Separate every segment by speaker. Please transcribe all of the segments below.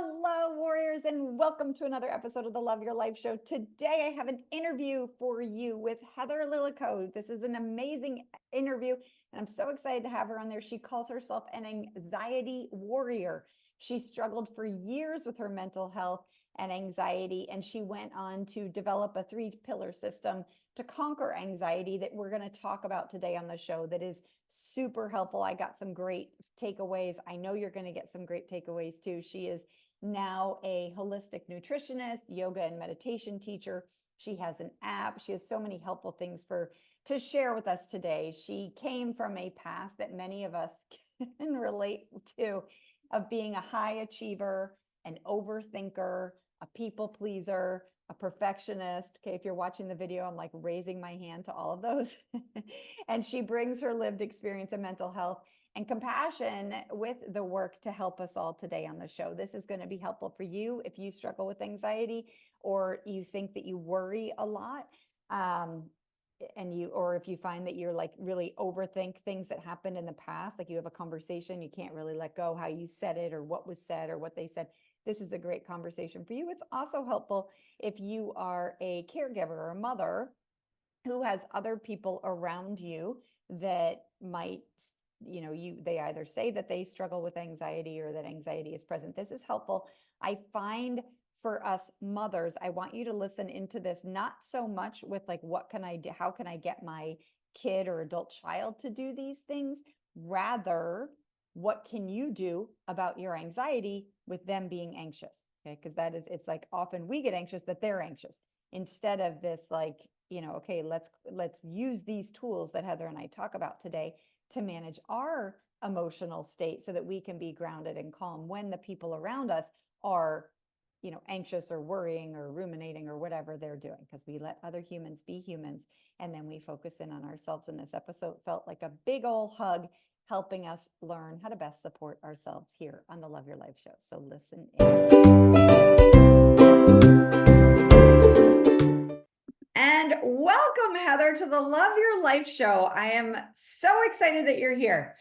Speaker 1: Hello, warriors, and welcome to another episode of the Love Your Life Show. Today, I have an interview for you with Heather Lillico. This is an amazing interview, and I'm so excited to have her on there. She calls herself an anxiety warrior. She struggled for years with her mental health and anxiety, and she went on to develop a 3-pillar system to conquer anxiety that we're going to talk about today on the show that is super helpful. I got some great takeaways. I know you're going to get some great takeaways too. She is now a holistic nutritionist, yoga and meditation teacher. She has an app. She has so many helpful things to share with us today. She came from a past that many of us can relate to, of being a high achiever, an overthinker, a people pleaser, a perfectionist. Okay, if you're watching the video, I'm like raising my hand to all of those. And she brings her lived experience of mental health and compassion with the work to help us all today on the show. This is going to be helpful for you if you struggle with anxiety or you think that you worry a lot. Or if you find that you're like really overthink things that happened in the past, like you have a conversation, you can't really let go how you said it or what was said or what they said. This is a great conversation for you. It's also helpful if you are a caregiver or a mother who has other people around you that might, they either say that they struggle with anxiety or that anxiety is present. This is helpful. I find for us mothers, I want you to listen into this, not so much with like, what can I do? How can I get my kid or adult child to do these things? Rather, what can you do about your anxiety with them being anxious? Okay, because it's like often we get anxious that they're anxious instead of this like, okay, let's use these tools that Heather and I talk about today to manage our emotional state so that we can be grounded and calm when the people around us are, anxious or worrying or ruminating or whatever they're doing, because we let other humans be humans and then we focus in on ourselves. And this episode felt like a big old hug, helping us learn how to best support ourselves here on the Love Your Life show. So listen in. And welcome, Heather, to the Love Your Life show. I am so excited that you're here.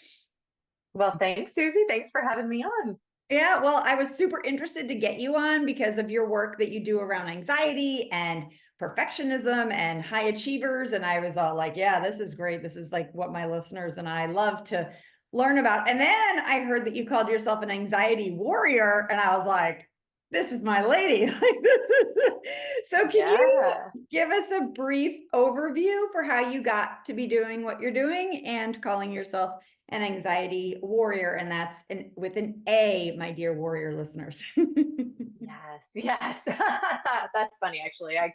Speaker 2: Well, thanks, Susie. Thanks for having me on.
Speaker 1: Yeah, well, I was super interested to get you on because of your work that you do around anxiety and perfectionism and high achievers. And I was all like, yeah, this is great. This is like what my listeners and I love to learn about. And then I heard that you called yourself an anxiety warrior. And I was like, this is my lady. Like this is so can you give us a brief overview for how you got to be doing what you're doing and calling yourself an anxiety warrior? And that's with an A, my dear warrior listeners.
Speaker 2: Yes. That's funny, actually. I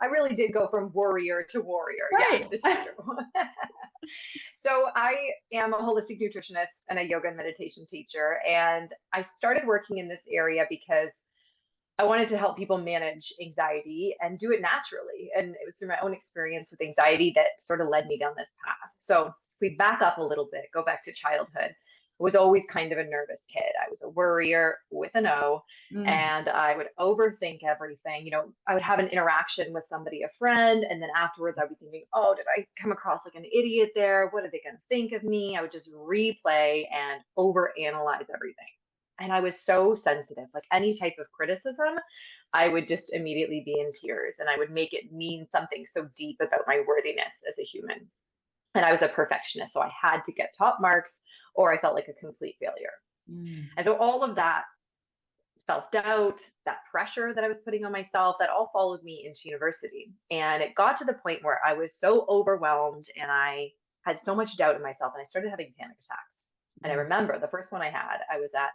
Speaker 2: really did go from warrior to warrior.
Speaker 1: Right.
Speaker 2: Yeah, this is true. So I am a holistic nutritionist and a yoga and meditation teacher. And I started working in this area because I wanted to help people manage anxiety and do it naturally. And it was through my own experience with anxiety that sort of led me down this path. So if we back up a little bit, go back to childhood, I was always kind of a nervous kid. I was a worrier with an O, and I would overthink everything. I would have an interaction with somebody, a friend, and then afterwards I'd be thinking, oh, did I come across like an idiot there? What are they going to think of me? I would just replay and overanalyze everything. And I was so sensitive, like any type of criticism, I would just immediately be in tears and I would make it mean something so deep about my worthiness as a human. And I was a perfectionist, so I had to get top marks or I felt like a complete failure. And so all of that self-doubt, that pressure that I was putting on myself, that all followed me into university. And it got to the point where I was so overwhelmed and I had so much doubt in myself and I started having panic attacks. And I remember the first one I had, I was at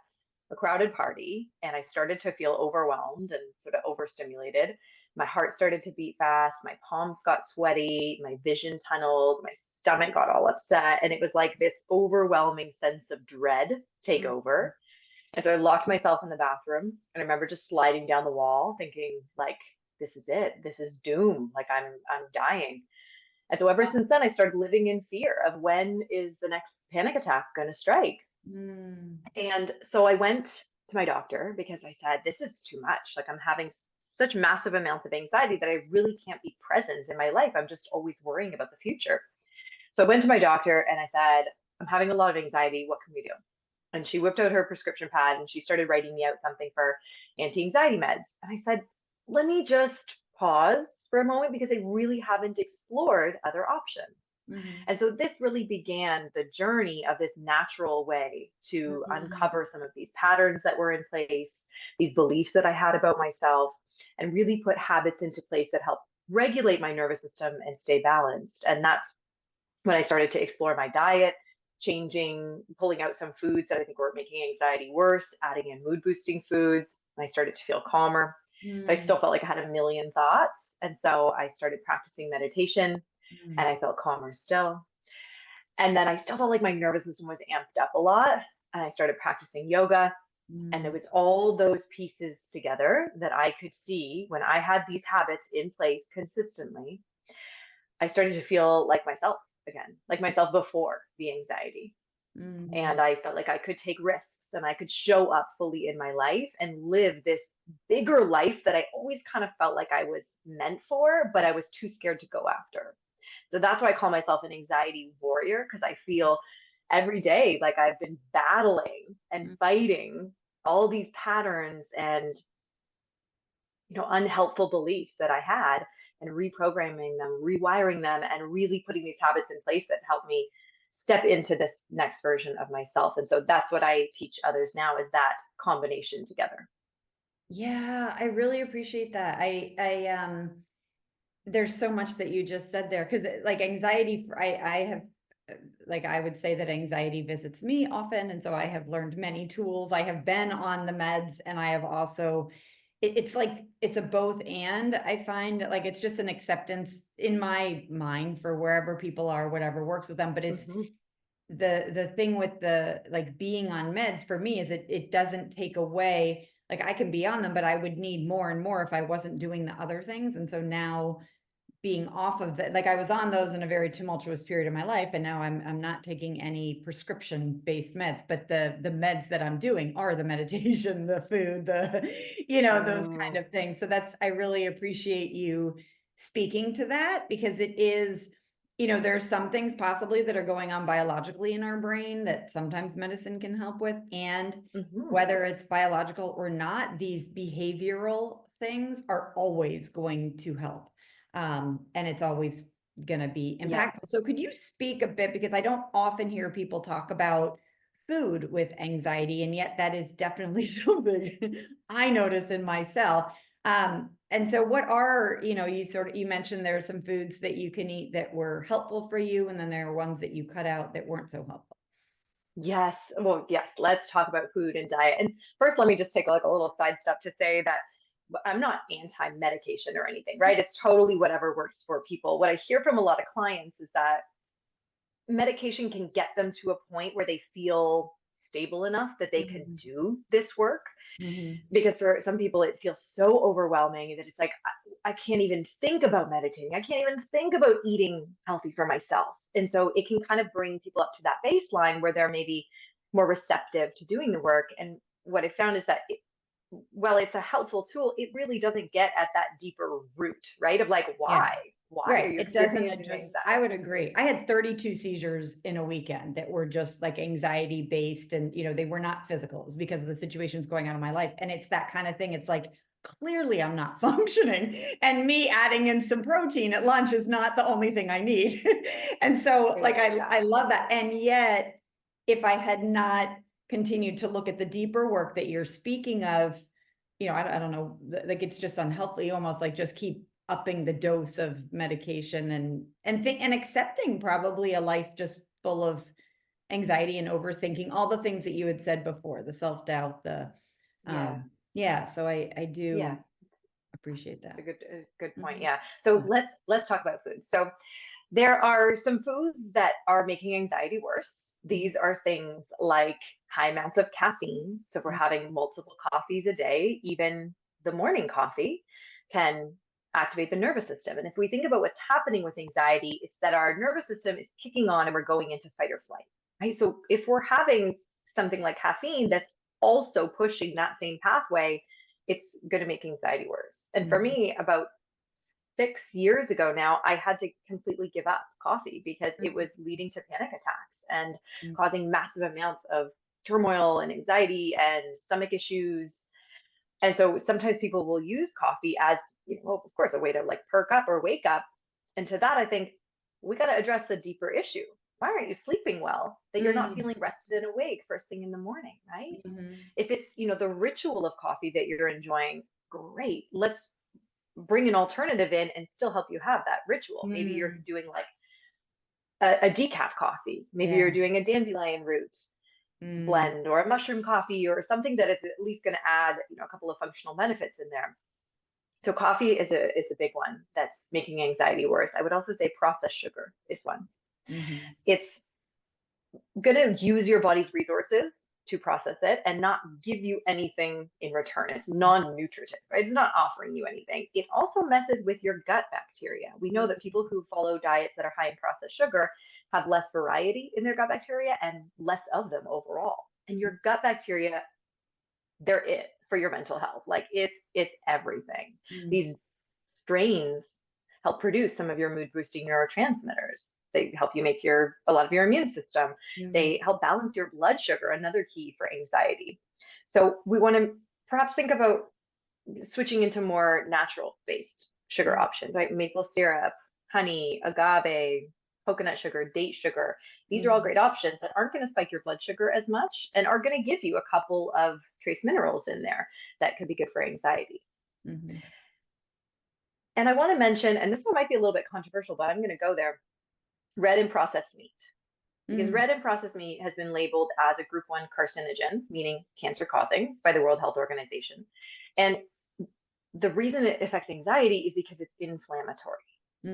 Speaker 2: a crowded party and I started to feel overwhelmed and sort of overstimulated. My heart started to beat fast, my palms got sweaty, my vision tunneled, my stomach got all upset. And it was like this overwhelming sense of dread take over. And so I locked myself in the bathroom and I remember just sliding down the wall thinking like, this is it. This is doom. Like I'm dying. And so ever since then, I started living in fear of when is the next panic attack going to strike. And so I went to my doctor because I said, this is too much. Like I'm having such massive amounts of anxiety that I really can't be present in my life. I'm just always worrying about the future. So I went to my doctor and I said, I'm having a lot of anxiety. What can we do? And she whipped out her prescription pad and she started writing me out something for anti-anxiety meds. And I said, let me just pause for a moment because I really haven't explored other options.
Speaker 1: Mhm.
Speaker 2: And so this really began the journey of this natural way to
Speaker 1: Mhm.
Speaker 2: uncover some of these patterns that were in place, these beliefs that I had about myself, and really put habits into place that help regulate my nervous system and stay balanced. And that's when I started to explore my diet, changing, pulling out some foods that I think were making anxiety worse, adding in mood boosting foods. And I started to feel calmer. But I
Speaker 1: Mm.
Speaker 2: still felt like I had a million thoughts. And so I started practicing meditation and
Speaker 1: Mm.
Speaker 2: I felt calmer still. And then I still felt like my nervous system was amped up a lot. And I started practicing yoga. And it
Speaker 1: Mm.
Speaker 2: was all those pieces together that I could see when I had these habits in place consistently. I started to feel like myself again, like myself before the anxiety.
Speaker 1: Mm.
Speaker 2: And I felt like I could take risks and I could show up fully in my life and live this bigger life that I always kind of felt like I was meant for, but I was too scared to go after. So that's why I call myself an anxiety warrior, because I feel every day like I've been battling and
Speaker 1: Mm.
Speaker 2: fighting all these patterns and unhelpful beliefs that I had and reprogramming them, rewiring them, and really putting these habits in place that help me step into this next version of myself. And so that's what I teach others now is that combination together.
Speaker 1: Yeah, I really appreciate that. There's so much that you just said there because like anxiety, I have like I would say that anxiety visits me often, and so I have learned many tools. I have been on the meds, and I have also it's like it's a both and. I find like it's just an acceptance in my mind for wherever people are, whatever works with them. But it's
Speaker 2: Hmm.
Speaker 1: the thing with the like being on meds for me is it doesn't take away, like I can be on them, but I would need more and more if I wasn't doing the other things. And so now being off of it, like I was on those in a very tumultuous period of my life, and now I'm not taking any prescription based meds, but the meds that I'm doing are the meditation, the food, the those kind
Speaker 2: Mm,
Speaker 1: of things. So that's, I really appreciate you speaking to that, because it is, there are some things possibly that are going on biologically in our brain that sometimes medicine can help with, and
Speaker 2: hmm.
Speaker 1: whether it's biological or not, these behavioral things are always going to help, and it's always going to be
Speaker 2: Yeah.
Speaker 1: impactful. So could you speak a bit, because I don't often hear people talk about food with anxiety, and yet that is definitely something I notice in myself. And so what are, you mentioned there are some foods that you can eat that were helpful for you, and then there are ones that you cut out that weren't so helpful.
Speaker 2: Yes. Well, yes. Let's talk about food and diet. And first, let me just take like a little side step to say that I'm not anti-medication or anything, right? It's totally whatever works for people. What I hear from a lot of clients is that medication can get them to a point where they feel stable enough that they can
Speaker 1: Mhm.
Speaker 2: do this work.
Speaker 1: Mhm.
Speaker 2: Because for some people, it feels so overwhelming that it's like, I can't even think about meditating. I can't even think about eating healthy for myself. And so it can kind of bring people up to that baseline where they're maybe more receptive to doing the work. And what I found is that while it's a helpful tool, it really doesn't get at that deeper root, right? Of like,
Speaker 1: Yeah.
Speaker 2: why are
Speaker 1: Right.
Speaker 2: you
Speaker 1: It doesn't
Speaker 2: experiencing
Speaker 1: address, I would
Speaker 2: anxiety?
Speaker 1: agree. I had 32 seizures in a weekend that were just like anxiety based, and they were not physical. It was because of the situations going on in my life. And it's that kind of thing. It's like clearly I'm not functioning, and me adding in some protein at lunch is not the only thing I need. And so like I love
Speaker 2: Exactly.
Speaker 1: that. And yet if I had not continued to look at the deeper work that you're speaking of, I don't know, like it's just unhealthy. You almost like just keep upping the dose of medication, and accepting probably a life just full of anxiety and overthinking, all the things that you had said before, the self-doubt,
Speaker 2: Yeah.
Speaker 1: yeah, so I
Speaker 2: Yeah.
Speaker 1: do appreciate
Speaker 2: It's
Speaker 1: that.
Speaker 2: a good point.
Speaker 1: Mhm.
Speaker 2: Yeah. So
Speaker 1: Yeah.
Speaker 2: let's talk about food. So there are some foods that are making anxiety worse.
Speaker 1: Mhm.
Speaker 2: These are things like high amounts of caffeine. So if we're having multiple coffees a day, even the morning coffee can activate the nervous system. And if we think about what's happening with anxiety, it's that our nervous system is kicking on and we're going into fight or flight. Right? So if we're having something like caffeine that's also pushing that same pathway, it's going to make anxiety worse. And for
Speaker 1: Mhm.
Speaker 2: me, about 6 years ago now, I had to completely give up coffee because it
Speaker 1: Mhm.
Speaker 2: was leading to panic attacks and
Speaker 1: Mhm.
Speaker 2: causing massive amounts of turmoil and anxiety and stomach issues. And so sometimes people will use coffee as, well, of course, a way to like perk up or wake up. And to that, I think we got to address the deeper issue. Why aren't you sleeping well? That you're not
Speaker 1: Mm,
Speaker 2: feeling rested and awake first thing in the morning, right?
Speaker 1: mhm,
Speaker 2: If it's, the ritual of coffee that you're enjoying, great. Let's bring an alternative in and still help you have that ritual. Maybe you're
Speaker 1: mm,
Speaker 2: doing like a decaf coffee. Maybe you're
Speaker 1: yeah.
Speaker 2: doing a dandelion root
Speaker 1: Mm,
Speaker 2: blend or a mushroom coffee or something that is at least going to add, a couple of functional benefits in there. So coffee is a big one that's making anxiety worse. I would also say processed sugar is one.
Speaker 1: mhm,
Speaker 2: It's going to use your body's resources to process it and not give you anything in return. It's non-nutritive, right? It's not offering you anything. It also messes with your gut bacteria. We know that people who follow diets that are high in processed sugar have less variety in their gut bacteria and less of them overall. And your gut bacteria, they're it for your mental health. Like it's everything.
Speaker 1: mm,
Speaker 2: These strains help produce some of your mood boosting neurotransmitters. They help you make a lot of your immune system.
Speaker 1: mm,
Speaker 2: They help balance your blood sugar, another key for anxiety. So we want to perhaps think about switching into more natural based sugar
Speaker 1: mm,
Speaker 2: options, right? Maple syrup, honey, agave, coconut sugar, date sugar. These are all
Speaker 1: mhm,
Speaker 2: great options that aren't going to spike your blood sugar as much and are going to give you a couple of trace minerals in there that could be good for anxiety.
Speaker 1: mhm,
Speaker 2: And I want to mention, and this one might be a little bit controversial, but I'm going to go there, red and processed meat. Because
Speaker 1: mm,
Speaker 2: red and processed meat has been labeled as a group 1 carcinogen, meaning cancer causing by the World Health Organization. And the reason it affects anxiety is because it's inflammatory.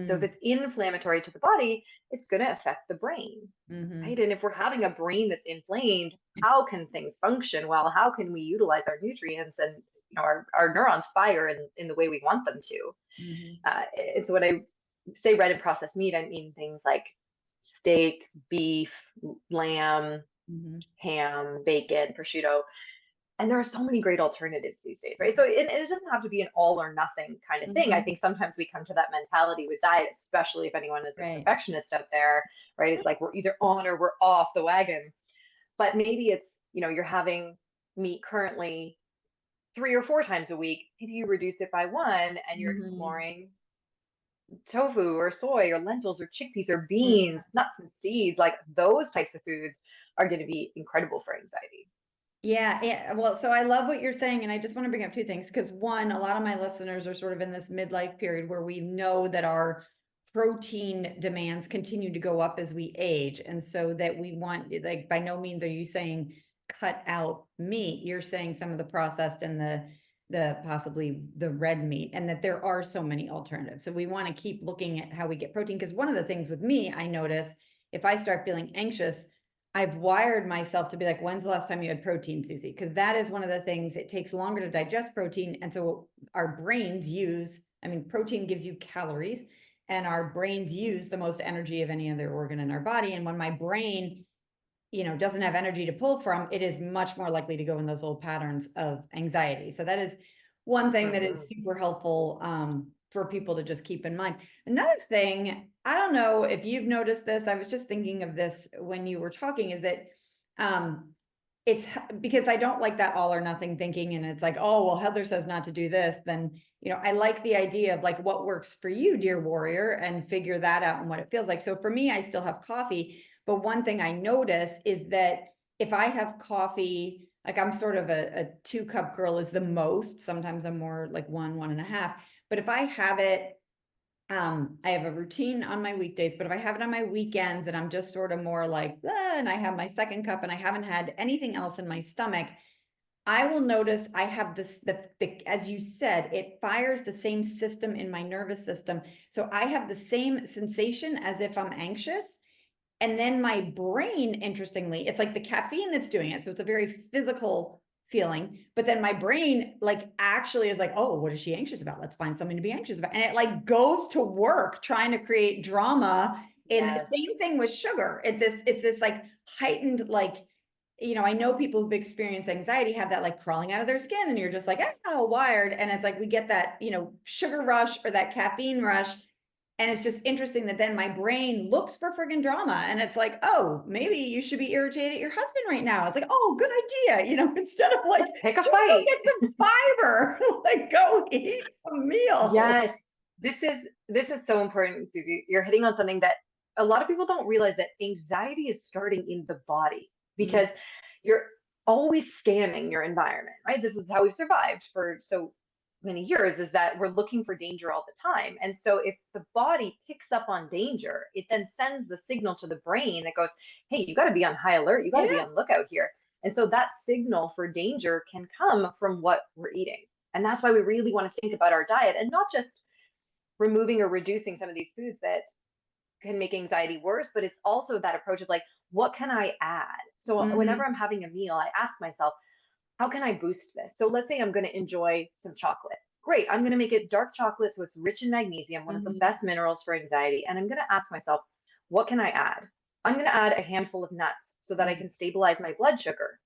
Speaker 2: So if
Speaker 1: mm,
Speaker 2: it's inflammatory to the body, it's going to affect the brain, right?
Speaker 1: mhm,
Speaker 2: And if we're having a brain that's inflamed, how can things function well? How can we utilize our nutrients and our neurons fire in the way we want them to?
Speaker 1: mhm,
Speaker 2: And so when I say red and processed meat, I mean things like steak, beef, lamb,
Speaker 1: mhm,
Speaker 2: ham, bacon, prosciutto, and there are so many great alternatives these days, right? So it doesn't have to be an all or nothing kind of thing. I
Speaker 1: mhm,
Speaker 2: think sometimes we come to that mentality with diet, especially if anyone is a
Speaker 1: right.
Speaker 2: perfectionist out there, right? It's like we're either on or we're off the wagon. But maybe it's, you're having meat currently 3 or 4 times a week. Maybe you reduce it by one and you're
Speaker 1: Mhm,
Speaker 2: exploring tofu or soy or lentils or chickpeas or
Speaker 1: mm.
Speaker 2: beans, nuts and seeds. Like those types of foods are going to be incredible for anxiety.
Speaker 1: Yeah, yeah. Well, so I love what you're saying, and I just want to bring up two things because one, a lot of my listeners are sort of in this midlife period where we know that our protein demands continue to go up as we age, and so that we want, like, by no means are you saying cut out meat. You're saying some of the processed and the possibly the red meat, and that there are so many alternatives. So we want to keep looking at how we get protein because one of the things with me, I notice if I start feeling anxious, I've wired myself to be like, when's the last time you had protein, Susie? Because that is one of the things, it takes longer to digest protein. And so our brains use, I mean, protein gives you calories, and our brains use the most energy of any other organ in our body. And when my brain, doesn't have energy to pull from, it is much more likely to go in those old patterns of anxiety. So that is one thing that
Speaker 2: Mm-hmm.
Speaker 1: is super helpful for people to just keep in mind. Another thing, I don't know if you've noticed this, I was just thinking of this when you were talking, is that um, it's because I don't like that all or nothing thinking. And it's like, oh, well, Heather says not to do this. Then, I like the idea of like what works for you, dear warrior, and figure that out and what it feels like. So for me, I still have coffee. But one thing I notice is that if I have coffee, like I'm sort of a 2 cup girl is the most. Sometimes I'm more like 1.5. But if I have it, I have a routine on my weekdays, but if I have it on my weekends and I'm just sort of more like, and I have my 2nd cup and I haven't had anything else in my stomach, I will notice I have this, as you said, it fires the same system in my nervous system. So I have the same sensation as if I'm anxious. And then my brain, interestingly, it's like the caffeine that's doing it. So it's a very physical feeling. But then my brain, like, actually is like, oh, what is she anxious about? Let's find something to be anxious about. And it like goes to work trying to create drama. And the
Speaker 2: Yes.
Speaker 1: same thing with sugar. It's this like heightened, like, I know people who've experienced anxiety have that like crawling out of their skin, and you're just like, that's not all wired. And it's like we get that, sugar rush or that caffeine rush, And it's just interesting that then my brain looks for friggin' drama and it's like, oh, maybe you should be irritated at your husband right now. It's like, oh, good idea. Instead of like,
Speaker 2: Let's pick a
Speaker 1: just go
Speaker 2: fight.
Speaker 1: get some fiber, like go eat a meal.
Speaker 2: Yes, this is so important, Susie. You're hitting on something that a lot of people don't realize, that anxiety is starting in the body
Speaker 1: Mm,
Speaker 2: because you're always scanning your environment, right? This is how we survived for so many years, is that we're looking for danger all the time. And so if the body picks up on danger, it then sends the signal to the brain that goes, hey, you got to be on high alert. You got to be
Speaker 1: yeah.
Speaker 2: on lookout here. And so that signal for danger can come from what we're eating. And that's why we really want to think about our diet, and not just removing or reducing some of these foods that can make anxiety worse, but it's also that approach of like, what can I add? So
Speaker 1: Hmm.
Speaker 2: whenever I'm having a meal, I ask myself, how can I boost this? So let's say I'm going to enjoy some chocolate. Great. I'm going to make it dark chocolate so it's rich in magnesium, one of the
Speaker 1: Hmm.
Speaker 2: best minerals for anxiety. And I'm going to ask myself, what can I add? I'm going to add a handful of nuts so that I can stabilize my blood sugar.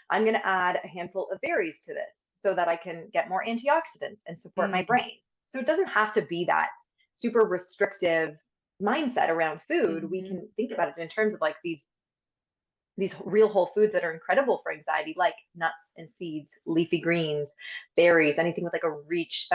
Speaker 2: I'm going to add a handful of berries to this so that I can get more antioxidants and support my
Speaker 1: Hmm.
Speaker 2: brain. So it doesn't have to be that super restrictive mindset around food. We
Speaker 1: Hmm.
Speaker 2: can think about it in terms of like these real whole foods that are incredible for anxiety, like nuts and seeds, leafy greens, berries, anything with like a rich,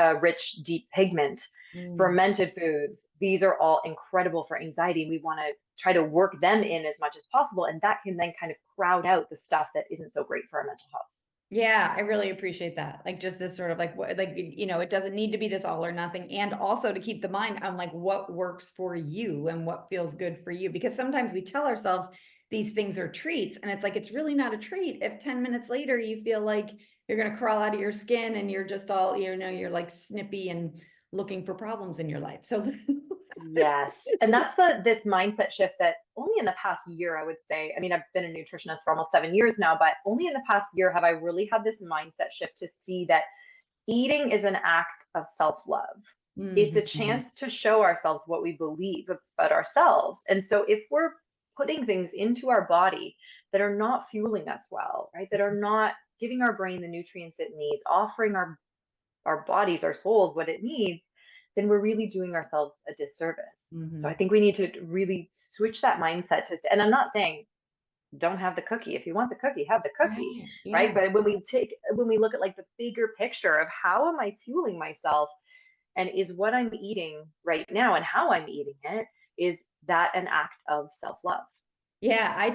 Speaker 2: deep pigment,
Speaker 1: Hmm.
Speaker 2: fermented foods. These are all incredible for anxiety. We want to try to work them in as much as possible. And that can then kind of crowd out the stuff that isn't so great for our mental health.
Speaker 1: Yeah, I really appreciate that. Like just this sort of like what like it doesn't need to be this all or nothing. And also to keep the mind on like what works for you and what feels good for you. Because sometimes we tell ourselves these things are treats, and it's like it's really not a treat if 10 minutes later you feel like you're gonna crawl out of your skin and you're just all, you're like snippy and looking for problems in your life. So
Speaker 2: Yes. And that's this mindset shift that only in the past year, I would say, I mean, I've been a nutritionist for almost 7 years now, but only in the past year have I really had this mindset shift to see that eating is an act of self-love. It's a
Speaker 1: Mhm.
Speaker 2: chance to show ourselves what we believe about ourselves. And so if we're putting things into our body that are not fueling us well, right, that are not giving our brain the nutrients it needs, offering our bodies, our souls what it needs, then we're really doing ourselves a disservice. So I
Speaker 1: Mhm.
Speaker 2: think we need to really switch that mindset to, and I'm not saying don't have the cookie. If you want the cookie, have the cookie,
Speaker 1: Right. Yeah.
Speaker 2: right? But when we look at like the bigger picture of how am I fueling myself, and is what I'm eating right now and how I'm eating it, is that an act of self-love?
Speaker 1: Yeah, I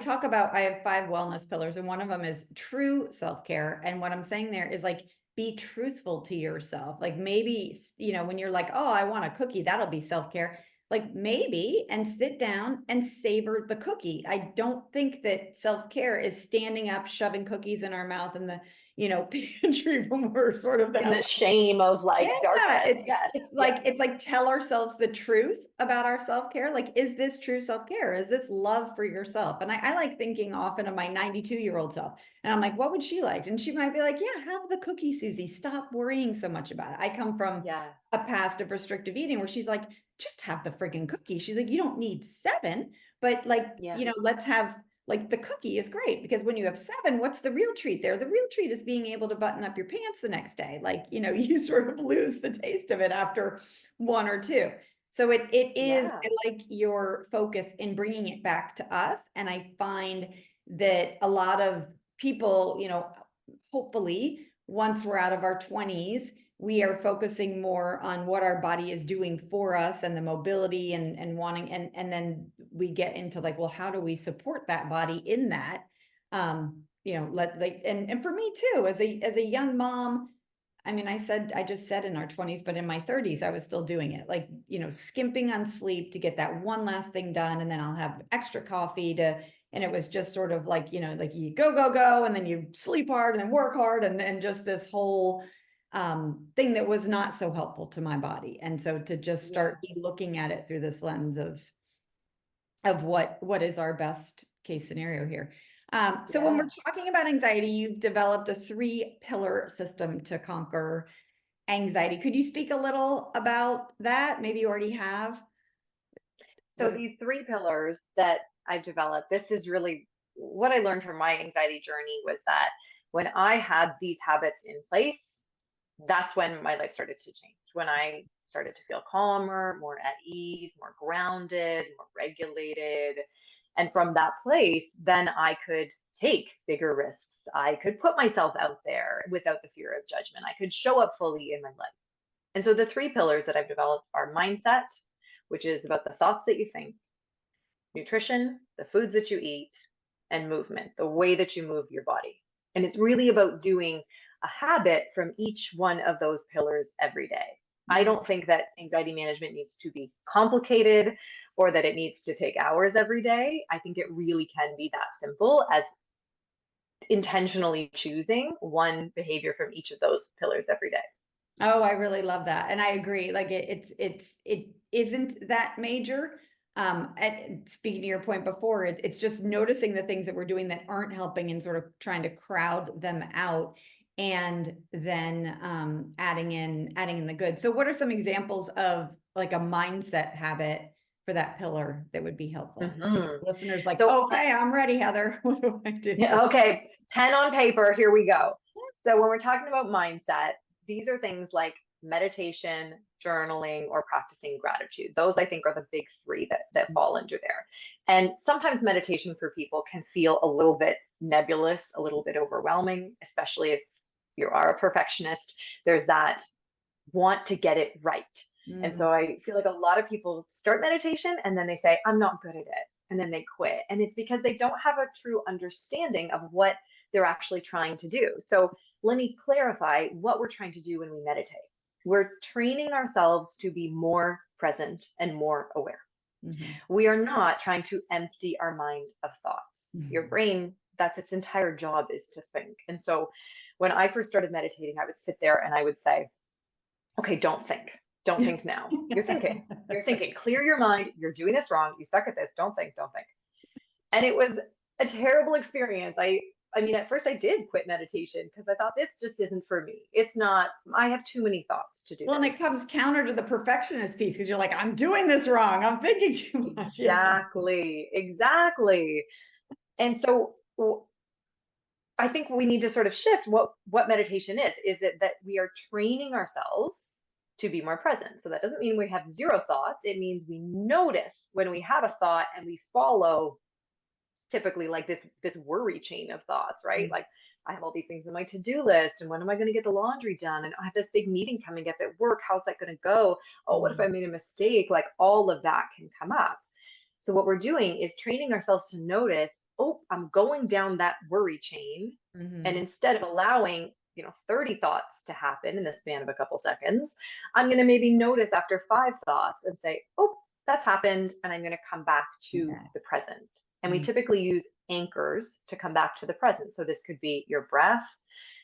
Speaker 1: have 5 wellness pillars, and one of them is true self-care. And what I'm saying there is like, be truthful to yourself. Like maybe, when you're like, oh, I want a cookie, that'll be self-care. Like maybe, and sit down and savor the cookie. I don't think that self-care is standing up, shoving cookies in our mouth in the, pantry when we're sort of
Speaker 2: In
Speaker 1: that.
Speaker 2: the shame of
Speaker 1: Yeah,
Speaker 2: like darkness.
Speaker 1: it's
Speaker 2: Yes.
Speaker 1: it's
Speaker 2: Yes.
Speaker 1: like it's like tell ourselves the truth about our self-care. Like, is this true self-care? Is this love for yourself? And I like thinking often of my 92-year-old self. And I'm like, what would she like? And she might be like, yeah, have the cookie, Susie. Stop worrying so much about it. I come from
Speaker 2: Yeah.
Speaker 1: a past of restrictive eating where she's like, just have the friggin' cookie. She's like, you don't need seven, but like,
Speaker 2: Yes.
Speaker 1: let's have like the cookie is great, because when you have seven, what's the real treat there? The real treat is being able to button up your pants the next day. Like, you sort of lose the taste of it after one or two. So it is,
Speaker 2: Yeah.
Speaker 1: I like your focus in bringing it back to us. And I find that a lot of people, hopefully once we're out of our 20s, we are focusing more on what our body is doing for us and the mobility and wanting, and then we get into like, well, how do we support that body in that? Let like, and for me too, as a young mom, I mean, I just said in our 20s, but in my 30s, I was still doing it, like, skimping on sleep to get that one last thing done. And then I'll have extra coffee and it was just sort of like, like you go, go, go, and then you sleep hard and then work hard, and just this whole thing that was not so helpful to my body. And so to just
Speaker 2: Yeah.
Speaker 1: start looking at it through this lens of what is our best case scenario here. So when we're
Speaker 2: Yeah.
Speaker 1: talking about anxiety, you've developed a 3-pillar system to conquer anxiety. Could you speak a little about that? Maybe you already have.
Speaker 2: So
Speaker 1: What?
Speaker 2: these three pillars that I've developed, this is really what I learned from my anxiety journey, was that when I had these habits in place, that's when my life started to change. When I started to feel calmer, more at ease, more grounded, more regulated. And from that place, then I could take bigger risks. I could put myself out there without the fear of judgment. I could show up fully in my life. And so the three pillars that I've developed are mindset, which is about the thoughts that you think, nutrition, the foods that you eat, and movement, the way that you move your body. And it's really about doing a habit from each one of those pillars every day. I don't think that anxiety management needs to be complicated or that it needs to take hours every day. I think it really can be that simple as intentionally choosing one behavior from each of those pillars every day.
Speaker 1: Oh, I really love that. And I agree. Like it isn't that major. Speaking to your point before, it's just noticing the things that we're doing that aren't helping and sort of trying to crowd them out, and then adding in the good. So what are some examples of like a mindset habit for that pillar that would be helpful?
Speaker 2: Mm-hmm.
Speaker 1: Listeners like,
Speaker 2: So,
Speaker 1: okay, I'm ready, Heather. What do I do?
Speaker 2: okay, pen on paper, here we go. So when we're talking about mindset, these are things like meditation, journaling, or practicing gratitude. Those I think are the big three that fall under there. And sometimes meditation for people can feel a little bit nebulous, a little bit overwhelming, especially if you are a perfectionist. There's that want to get it right. And so I feel like a lot of people start meditation and then they say, I'm not good at it. And then they quit. And it's because they don't have a true understanding of what they're actually trying to do. So let me clarify what we're trying to do when we meditate. We're training ourselves to be more present and more aware. We are not trying to empty our mind of thoughts. Your brain, that's its entire job, is to think. And so when I first started meditating, I would sit there and I would say, okay, don't think. Don't think now. You're thinking. You're thinking. Clear your mind. You're doing this wrong. You suck at this. Don't think. Don't think. And it was a terrible experience. I mean, at first I did quit meditation because I thought this just isn't for me. It's not, I have too many thoughts to do
Speaker 1: Well, and
Speaker 2: this.
Speaker 1: it comes counter to the perfectionist piece because you're like, I'm doing this wrong. I'm thinking too much.
Speaker 2: Exactly. Exactly. And so I think we need to sort of shift what meditation is. Is it that we are training ourselves to be more present? So that doesn't mean we have zero thoughts. It means we notice when we have a thought and we follow typically like this worry chain of thoughts, right? Like I have all these things in my to-do list, and when am I going to get the laundry done? And I have this big meeting coming up at work. How's that going to go? Oh, what if I made a mistake? Like all of that can come up. So what we're doing is training ourselves to notice, oh, I'm going down that worry chain. And instead of allowing, 30 thoughts to happen in the span of a couple seconds, I'm going to maybe notice after 5 thoughts and say, oh, that's happened. And I'm going to come back to the present. And we typically use anchors to come back to the present. So this could be your breath,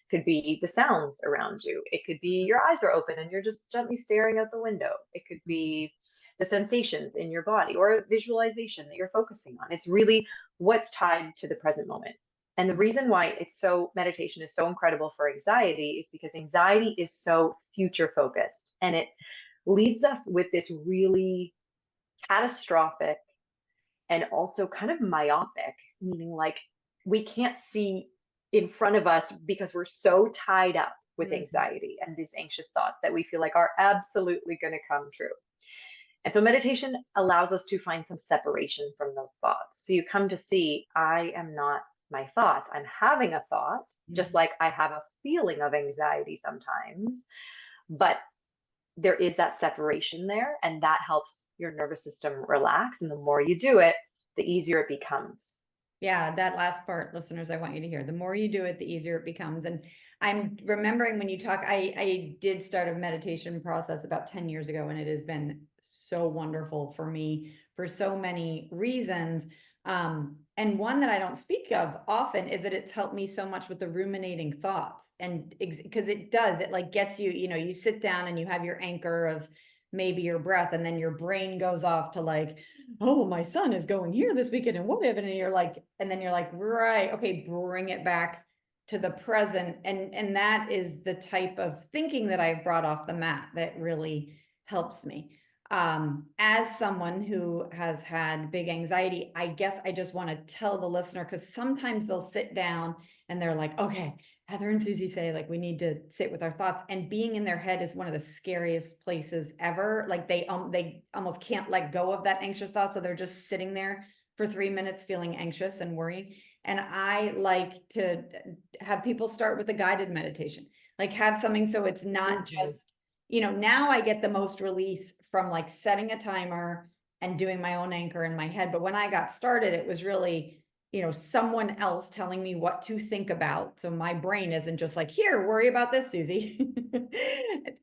Speaker 2: could be the sounds around you. It could be your eyes are open and you're just gently staring out the window. It could be the sensations in your body or a visualization that you're focusing on. It's really what's tied to the present moment. And the reason why meditation is so incredible for anxiety is because anxiety is so future focused, and it leaves us with this really catastrophic and also kind of myopic, meaning like we can't see in front of us because we're so tied up with anxiety and these anxious thoughts that we feel like are absolutely going to come true. And so meditation allows us to find some separation from those thoughts. So you come to see, I am not my thoughts. I'm having a thought, just like I have a feeling of anxiety sometimes, but there is that separation there, and that helps your nervous system relax. And the more you do it, the easier it becomes.
Speaker 1: Yeah, that last part, listeners, I want you to hear. The more you do it, the easier it becomes. And I'm remembering when you talk, I did start a meditation process about 10 years ago, and it has been so wonderful for me for so many reasons. And one that I don't speak of often is that it's helped me so much with the ruminating thoughts. And because it does, it like gets you, you sit down and you have your anchor of maybe your breath, and then your brain goes off to like, oh, my son is going here this weekend and what if, and you're like, right, okay, bring it back to the present. And that is the type of thinking that I've brought off the mat that really helps me. As someone who has had big anxiety, I guess I just want to tell the listener, because sometimes they'll sit down and they're like, okay, Heather and Susie say, like, we need to sit with our thoughts, and being in their head is one of the scariest places ever. Like they almost can't let go of that anxious thought. So they're just sitting there for 3 minutes feeling anxious and worrying. And I like to have people start with a guided meditation, like have something so it's not
Speaker 2: Mhm.
Speaker 1: just, now I get the most release from like setting a timer and doing my own anchor in my head. But when I got started, it was really, someone else telling me what to think about. So my brain isn't just like, here, worry about this, Susie.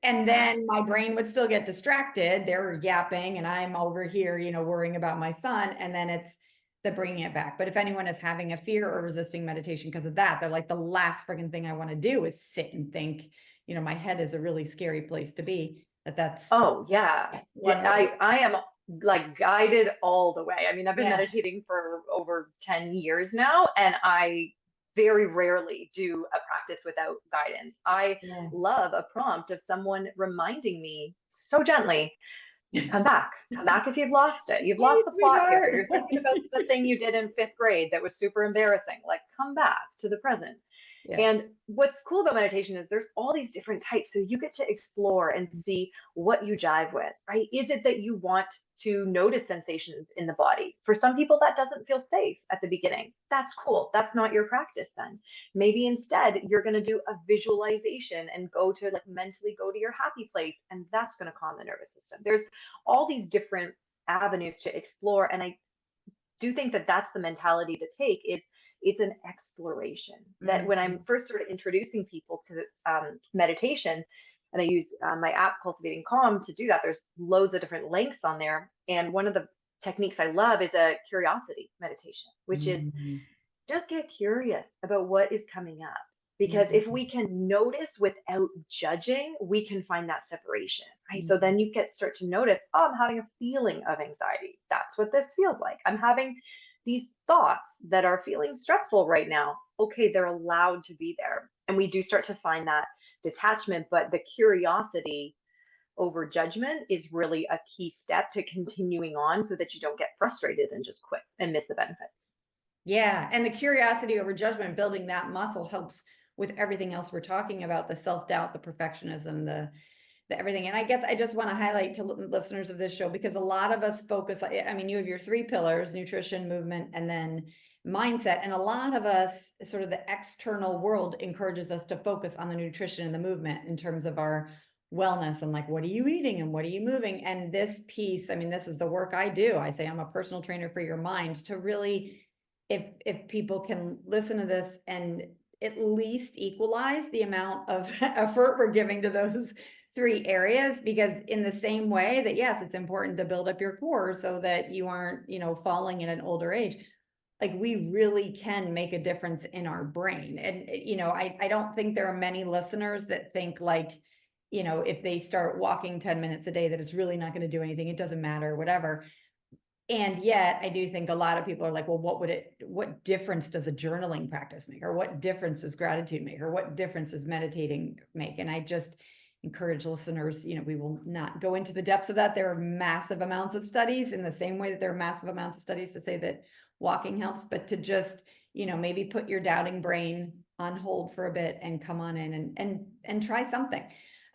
Speaker 1: And then my brain would still get distracted. They're yapping and I'm over here, worrying about my son. And then it's the bringing it back. But if anyone is having a fear or resisting meditation because of that, they're like, the last freaking thing I want to do is sit and think. My head is a really scary place to be. That's
Speaker 2: Oh yeah.
Speaker 1: one way.
Speaker 2: I am like guided all the way. I mean, I've been
Speaker 1: Yeah.
Speaker 2: meditating for over 10 years now, and I very rarely do a practice without guidance. I
Speaker 1: Yeah.
Speaker 2: love a prompt of someone reminding me so gently, come back. Come back if you've lost it. You've
Speaker 1: Hey,
Speaker 2: lost the plot here.
Speaker 1: sweetheart.
Speaker 2: You're thinking about the thing you did in fifth grade that was super embarrassing. Like, come back to the present.
Speaker 1: Yeah.
Speaker 2: And what's cool about meditation is there's all these different types. So you get to explore and see what you jive with, right? Is it that you want to notice sensations in the body? For some people, that doesn't feel safe at the beginning. That's cool. That's not your practice then. Maybe instead you're going to do a visualization and go to like mentally go to your happy place. And that's going to calm the nervous system. There's all these different avenues to explore. And I do think that that's the mentality to take is it's an exploration that when I'm
Speaker 1: Mhm.
Speaker 2: first sort of introducing people to meditation and I use my app Cultivating Calm to do that, there's loads of different links on there, and one of the techniques I love is a curiosity meditation, which is
Speaker 1: Mhm.
Speaker 2: just get curious about what is coming up. Because if
Speaker 1: Mhm.
Speaker 2: we can notice without judging, we can find that separation, right? So
Speaker 1: Mhm.
Speaker 2: then you get start to notice, oh, I'm having a feeling of anxiety. That's what this feels like. I'm having these thoughts that are feeling stressful right now. Okay, they're allowed to be there. And we do start to find that detachment, but the curiosity over judgment is really a key step to continuing on so that you don't get frustrated and just quit and miss the benefits.
Speaker 1: Yeah. And the curiosity over judgment, building that muscle helps with everything else we're talking about, the self-doubt, the perfectionism, the everything. And I guess I just want to highlight to listeners of this show, because a lot of us focus, I mean, you have your three pillars: nutrition, movement, and then mindset. And a lot of us, sort of the external world encourages us to focus on the nutrition and the movement in terms of our wellness and like, what are you eating and what are you moving? And this piece, I mean, this is the work I do. I say I'm a personal trainer for your mind, to really, if people can listen to this and at least equalize the amount of effort we're giving to those three areas, because in the same way that, yes, it's important to build up your core so that you aren't, falling in an older age, like we really can make a difference in our brain. And, I don't think there are many listeners that think like, if they start walking 10 minutes a day, that it's really not going to do anything. It doesn't matter, whatever. And yet I do think a lot of people are like, well, what difference does a journaling practice make? Or what difference does gratitude make? Or what difference does meditating make? And I just encourage listeners, we will not go into the depths of that. There are massive amounts of studies, in the same way that there are massive amounts of studies to say that walking helps, but to just, maybe put your doubting brain on hold for a bit and come on in and try something.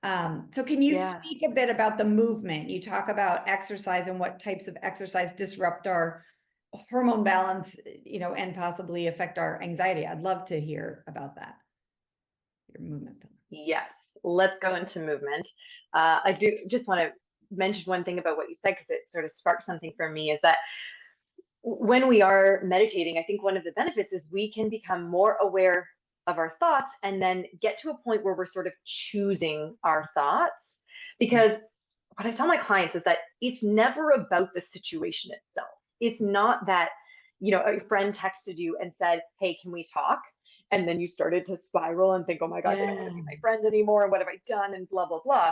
Speaker 1: So can you
Speaker 2: Yeah.
Speaker 1: speak a bit about the movement? You talk about exercise and what types of exercise disrupt our hormone balance, and possibly affect our anxiety. I'd love to hear about that, your movement.
Speaker 2: Yes, let's go into movement. I do just want to mention one thing about what you said because it sort of sparked something for me is that when we are meditating, I think one of the benefits is we can become more aware of our thoughts and then get to a point where we're sort of choosing our thoughts. Because what I tell my clients is that it's never about the situation itself. It's not that, a friend texted you and said, hey, can we talk? And then you started to spiral and think, oh my God, they don't want to be
Speaker 1: Yeah.
Speaker 2: my friend anymore. What have I done? And blah, blah, blah.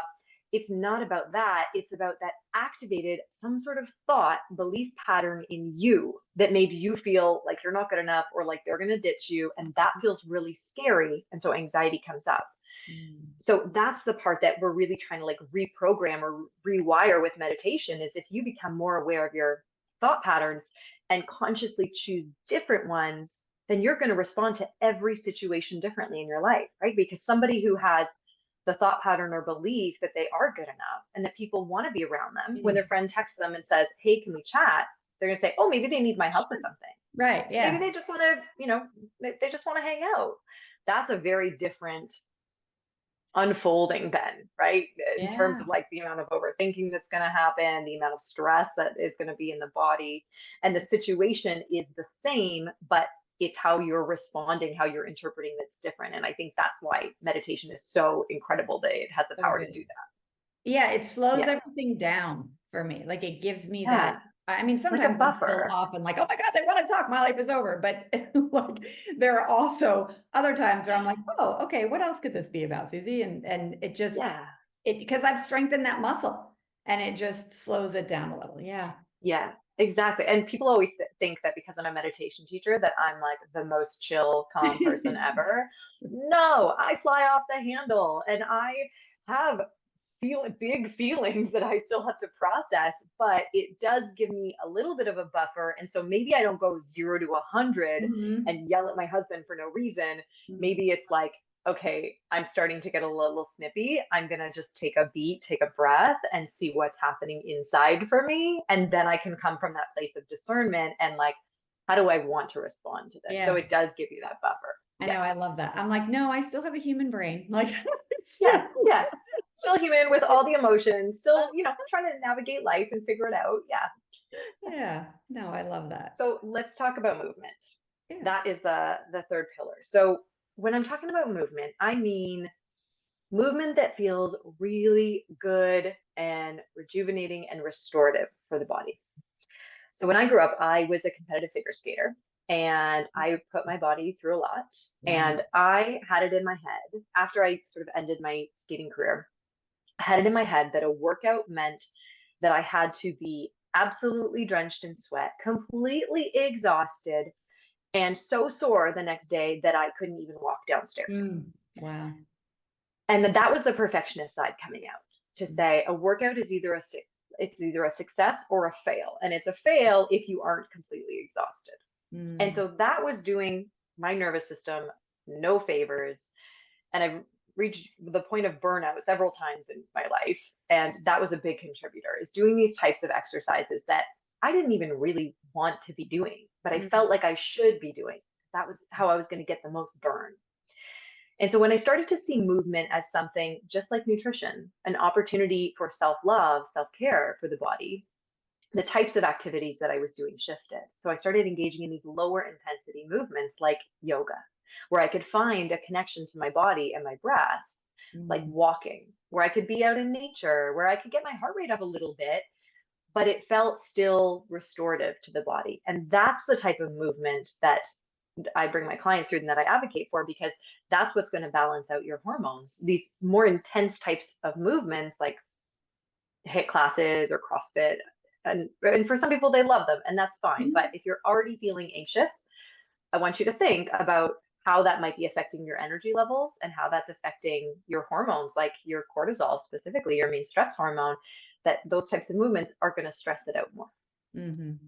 Speaker 2: It's not about that. It's about that activated some sort of thought, belief pattern in you that made you feel like you're not good enough or like they're going to ditch you. And that feels really scary. And so anxiety comes up.
Speaker 1: Mm.
Speaker 2: So that's the part that we're really trying to like reprogram or rewire with meditation is if you become more aware of your thought patterns and consciously choose different ones, then you're going to respond to every situation differently in your life, right? Because somebody who has the thought pattern or belief that they are good enough and that people want to be around them, when their
Speaker 1: Mm.
Speaker 2: friend texts them and says, "Hey, can we chat?" They're going to say, "Oh, maybe they need my help with
Speaker 1: Sure.
Speaker 2: something.
Speaker 1: Right.
Speaker 2: Maybe
Speaker 1: Yeah.
Speaker 2: they just want to, they just want to hang out." That's a very different unfolding then, right? In terms
Speaker 1: Yeah.
Speaker 2: of like the amount of overthinking that's going to happen, the amount of stress that is going to be in the body. And the situation is the same, but it's how you're responding, how you're interpreting that's different. And I think that's why meditation is so incredible that it has the
Speaker 1: So
Speaker 2: power to
Speaker 1: good.
Speaker 2: do that.
Speaker 1: Yeah, it slows
Speaker 2: Yeah.
Speaker 1: everything down for me. Like it gives me that.
Speaker 2: Yeah.
Speaker 1: I mean,
Speaker 2: Like a
Speaker 1: sometimes I'm still
Speaker 2: buffer.
Speaker 1: off and like, oh my God, they want to talk. My life is over. But like there are also other times where I'm like, oh, okay, what else could this be about, Susie? And it just
Speaker 2: Yeah.
Speaker 1: because I've strengthened that muscle and it just slows it down a little. Yeah.
Speaker 2: Yeah, exactly. And people always think that because I'm a meditation teacher that I'm like the most chill, calm person ever. No, I fly off the handle and I have big feelings that I still have to process, but it does give me a little bit of a buffer. And so maybe I don't go 0 to 100
Speaker 1: Mhm.
Speaker 2: and yell at my husband for no reason.
Speaker 1: Mhm.
Speaker 2: Maybe it's like, okay, I'm starting to get a little snippy. I'm going to just take a beat, take a breath, and see what's happening inside for me. And then I can come from that place of discernment and like, how do I want to respond to this? So
Speaker 1: Yeah.
Speaker 2: it does give you that buffer.
Speaker 1: I
Speaker 2: Yeah.
Speaker 1: know. I love that. I'm like, no, I still have a human brain. Like,
Speaker 2: Yeah.
Speaker 1: still.
Speaker 2: Yeah. Still human with all the emotions, still, trying to navigate life and figure it out. Yeah.
Speaker 1: Yeah. No, I love that.
Speaker 2: So let's talk about movement.
Speaker 1: Yeah.
Speaker 2: That is the third pillar. So when I'm talking about movement, I mean movement that feels really good and rejuvenating and restorative for the body. So when I grew up, I was a competitive figure skater and I put my body through a lot.
Speaker 1: Wow.
Speaker 2: And I had it in my head after I sort of ended my skating career, I had it in my head that a workout meant that I had to be absolutely drenched in sweat, completely exhausted, and so sore the next day that I couldn't even walk downstairs.
Speaker 1: Mm. Wow.
Speaker 2: And that was the perfectionist side coming out to say a workout is it's either a success or a fail, and it's a fail if you aren't completely exhausted. And
Speaker 1: Mm.
Speaker 2: so that was doing my nervous system no favors, and I've reached the point of burnout several times in my life, and that was a big contributor, is doing these types of exercises that I didn't even really want to be doing, but I
Speaker 1: Mm.
Speaker 2: felt like I should be doing. That was how I was going to get the most burn. And so when I started to see movement as something just like nutrition, an opportunity for self-love, self-care for the body, the types of activities that I was doing shifted. So I started engaging in these lower intensity movements like yoga, where I could find a connection to my body and my breath, like
Speaker 1: Mm.
Speaker 2: walking, where I could be out in nature, where I could get my heart rate up a little bit, but it felt still restorative to the body. And that's the type of movement that I bring my clients through and that I advocate for, because that's what's going to balance out your hormones. These more intense types of movements like HIIT classes or CrossFit, and for some people they love them and that's fine. But
Speaker 1: Mhm.
Speaker 2: if you're already feeling anxious, I want you to think about how that might be affecting your energy levels and how that's affecting your hormones, like your cortisol, specifically your main stress hormone, that those types of movements are going to stress it out more.
Speaker 1: Mhm.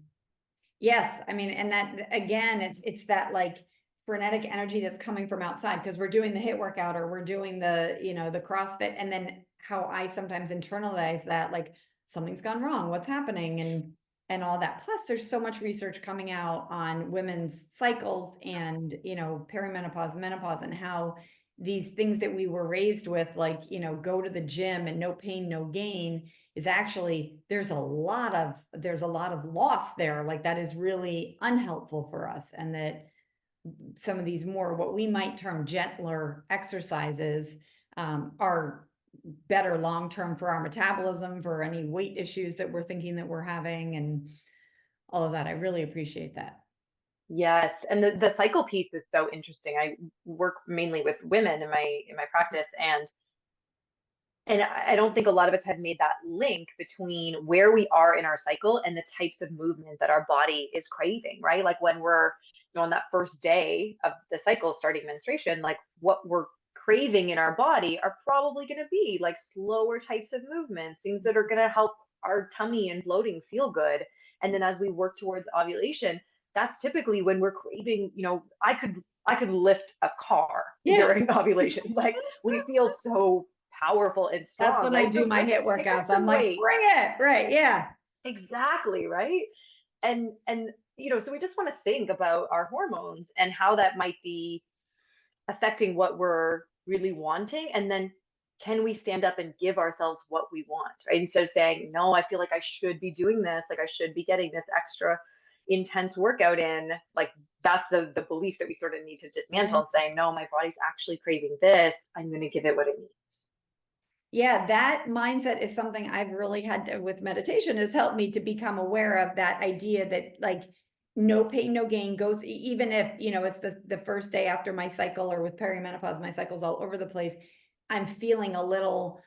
Speaker 1: Yes, I mean, and that again, it's that like frenetic energy that's coming from outside because we're doing the hit workout or we're doing the, the CrossFit, and then how I sometimes internalize that like something's gone wrong, what's happening, and all that. Plus, there's so much research coming out on women's cycles and perimenopause, menopause, and how these things that we were raised with, like go to the gym and no pain, no gain, is actually there's a lot of loss there, like that is really unhelpful for us, and that some of these more what we might term gentler exercises are better long term for our metabolism, for any weight issues that we're thinking that we're having, and all of that. I really appreciate that.
Speaker 2: Yes, and the cycle piece is so interesting. I work mainly with women in my practice, and I don't think a lot of us have made that link between where we are in our cycle and the types of movement that our body is craving, right? Like when we're, on that first day of the cycle starting menstruation, like what we're craving in our body are probably going to be like slower types of movements, things that are going to help our tummy and bloating feel good. And then as we work towards ovulation, that's typically when we're craving, I could lift a car
Speaker 1: Yeah.
Speaker 2: during ovulation. Like we feel so powerful and
Speaker 1: That's
Speaker 2: strong,
Speaker 1: when I
Speaker 2: right?
Speaker 1: do
Speaker 2: So
Speaker 1: my hit
Speaker 2: pick up
Speaker 1: workouts. I'm
Speaker 2: some
Speaker 1: like,
Speaker 2: weight.
Speaker 1: bring it. Right. Yeah.
Speaker 2: Exactly, right? And so we just want to think about our hormones and how that might be affecting what we're really wanting. And then can we stand up and give ourselves what we want, right? Instead of saying, no, I feel like I should be doing this, like I should be getting this extra intense workout in. Like that's the belief that we sort of need to dismantle
Speaker 1: Right.
Speaker 2: and saying, no, my body's actually craving this. I'm going to give it what it needs.
Speaker 1: Yeah, that mindset is something I've really had to, with meditation, has helped me to become aware of that idea that like no pain, no gain, even if, it's the first day after my cycle, or with perimenopause, my cycle's all over the place. I'm feeling a little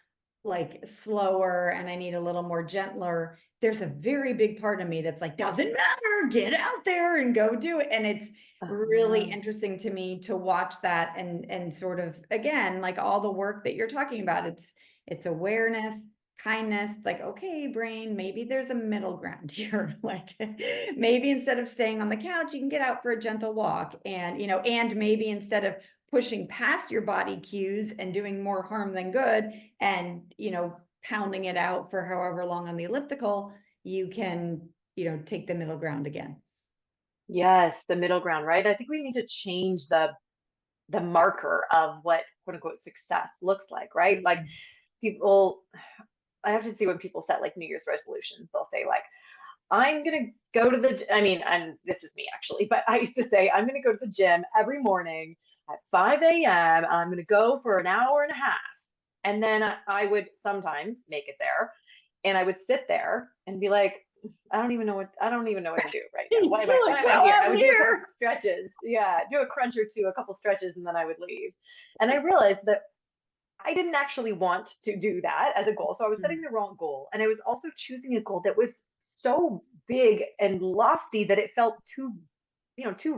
Speaker 1: like slower and I need a little more gentler. There's a very big part of me that's like, doesn't matter, get out there and go do it. And it's really
Speaker 2: Uh,
Speaker 1: interesting to me to watch that and sort of, again, like all the work that you're talking about, it's awareness, kindness, like, okay, brain, maybe there's a middle ground here. Like maybe instead of staying on the couch, you can get out for a gentle walk. And maybe instead of pushing past your body cues and doing more harm than good and, pounding it out for however long on the elliptical, you can, take the middle ground again.
Speaker 2: yes, the middle ground, right? I think we need to change the marker of what quote unquote success looks like, right? Like people, I have to see when people set like New Year's resolutions, they'll say like, I'm gonna go to the, I mean, this is me actually, but I used to say, I'm gonna go to the gym every morning at 5 a.m. I'm gonna go for an hour and a half. And then I would sometimes make it there and I would sit there and be like, I don't even know what to do right now.
Speaker 1: You're
Speaker 2: Why
Speaker 1: like,
Speaker 2: am I
Speaker 1: well,
Speaker 2: here? I
Speaker 1: I'm
Speaker 2: would do a couple
Speaker 1: here.
Speaker 2: stretches. Yeah, do a crunch or two, a couple stretches, and then I would leave. And I realized that I didn't actually want to do that as a goal. So I was setting the wrong goal. And I was also choosing a goal that was so big and lofty that it felt too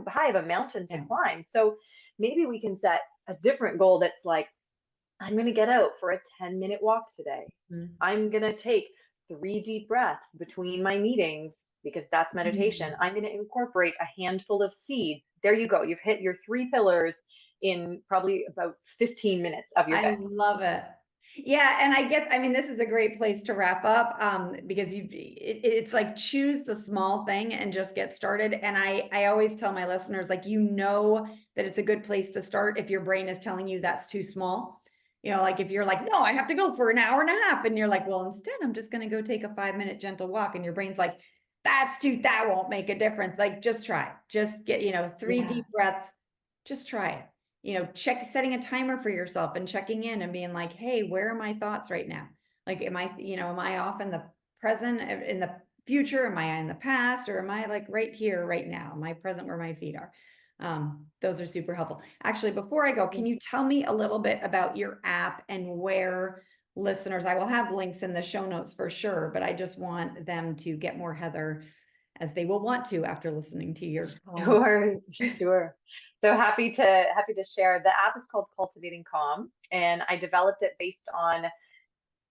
Speaker 2: high of a mountain to
Speaker 1: Yeah.
Speaker 2: climb. So maybe we can set a different goal that's like, I'm going to get out for a 10-minute walk today. I'm going to take 3 deep breaths between my meetings because that's meditation. I'm going to incorporate a handful of seeds. There you go. You've hit your 3 pillars in probably about 15 minutes of your
Speaker 1: I
Speaker 2: day.
Speaker 1: love it. Yeah, and I mean, this is a great place to wrap up, because it's like choose the small thing and just get started. And I always tell my listeners, like, that it's a good place to start if your brain is telling you that's too small. Like if you're like, no, I have to go for an hour and a half, and you're like, well, instead, I'm just going to go take a 5-minute gentle walk, and your brain's like, that won't make a difference. Like, just try it. Just get, 3
Speaker 2: Yeah.
Speaker 1: deep breaths. Just try it. Setting a timer for yourself and checking in and being like, hey, where are my thoughts right now? Like, am I off in the present, in the future? Am I in the past? Or am I like right here, right now? Am I present where my feet are? Those are super helpful. Actually, before I go, can you tell me a little bit about your app and where listeners, I will have links in the show notes for sure, but I just want them to get more Heather, as they will want to after listening to your
Speaker 2: Sure, sure. So happy to share. The app is called Cultivating Calm, and I developed it based on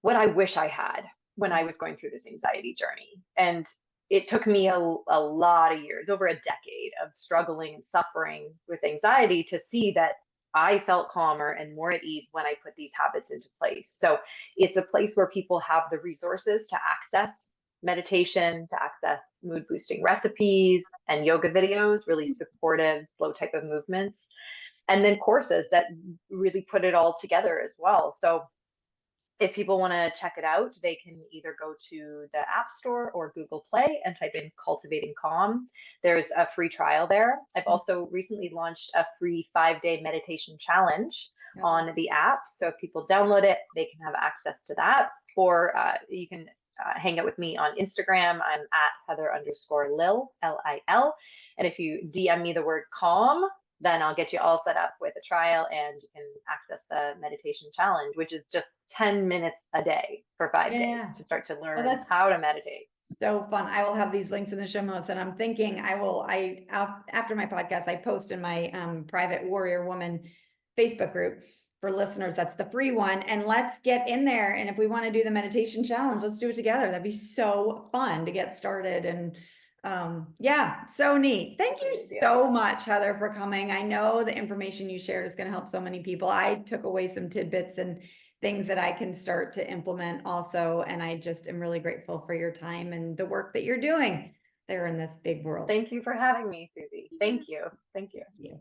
Speaker 2: what I wish I had when I was going through this anxiety journey. And it took me a lot of years, over a decade of struggling and suffering with anxiety to see that I felt calmer and more at ease when I put these habits into place. So it's a place where people have the resources to access meditation, to access mood boosting recipes and yoga videos, really supportive, slow type of movements, and then courses that really put it all together as well. So if people want to check it out, they can either go to the App Store or Google Play and type in Cultivating Calm. There's a free trial there. I've also recently launched a free 5-day meditation challenge on the app. So if people download it, they can have access to that. Or you can hang out with me on Instagram. I'm at Heather_Lil, Lil. And if you DM me the word calm, then I'll get you all set up with a trial and you can access the meditation challenge, which is just 10 minutes a day for 5 days
Speaker 1: Yeah.
Speaker 2: to start to
Speaker 1: Well,
Speaker 2: learn how
Speaker 1: that's
Speaker 2: to meditate.
Speaker 1: so fun. I will have these links in the show notes, and I'm thinking after my podcast, I post in my private Warrior Woman Facebook group for listeners. That's the free one. And let's get in there. And if we want to do the meditation challenge, let's do it together. That'd be so fun to get started. And Yeah, so neat. Thank you
Speaker 2: Great idea.
Speaker 1: so much, Heather, for coming. I know the information you shared is going to help so many people. I took away some tidbits and things that I can start to implement also. And I just am really grateful for your time and the work that you're doing there in this big world.
Speaker 2: Thank you for having me, Susie. Thank you. Thank you.
Speaker 1: Thank you.